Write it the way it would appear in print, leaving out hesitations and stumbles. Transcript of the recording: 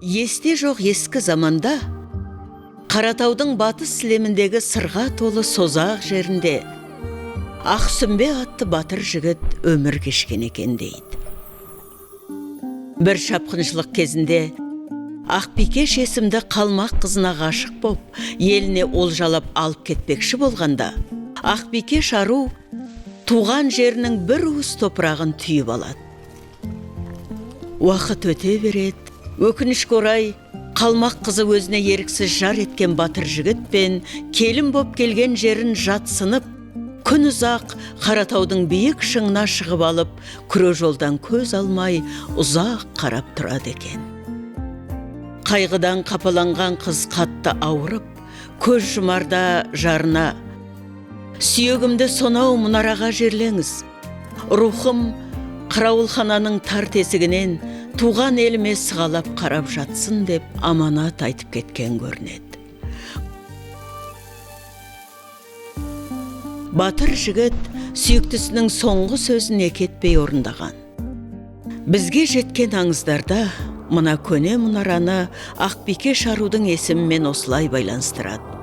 Есте жоқ ескі заманда Қаратаудың батыс сілеміндегі сырға толы созақ жерінде Ақсүмбе атты батыр жігіт өмір кешкен екен дейді. Бір шапқыншылық кезінде Ақбикеш есімді қалмақ қызына ғашық боп, еліне олжалап алып кетпекші болғанда, Ақбикеш ару туған жерінің бір уыс топырағын түйіп алады. Уақыт өте береді. Өкінішке орай, қалмақ қызы өзіне еріксіз жар еткен батыр жігіт пен келін боп келген жерін жатсынып, күн ұзақ Қаратаудың биік шыңына шығып алып, күре жолдан көз алмай ұзақ қарап тұрады екен. Қайғыдан қапаланған қыз қатты ауырып, көз жұмарда жарына: «Сүйегімді сонау мұнараға жерлеңіз. Рухым Қыраулхананың тар тесігінен туған еліме сығалап қарап жатсын» деп аманат айтып кеткен көрінеді. Батыр жігіт сүйіктісінің соңғы сөзін екетпей орындаған. Бізге жеткен аңыздарда мына көне мұнараны Ақбикеш арудың есімімен осылай байланыстырады.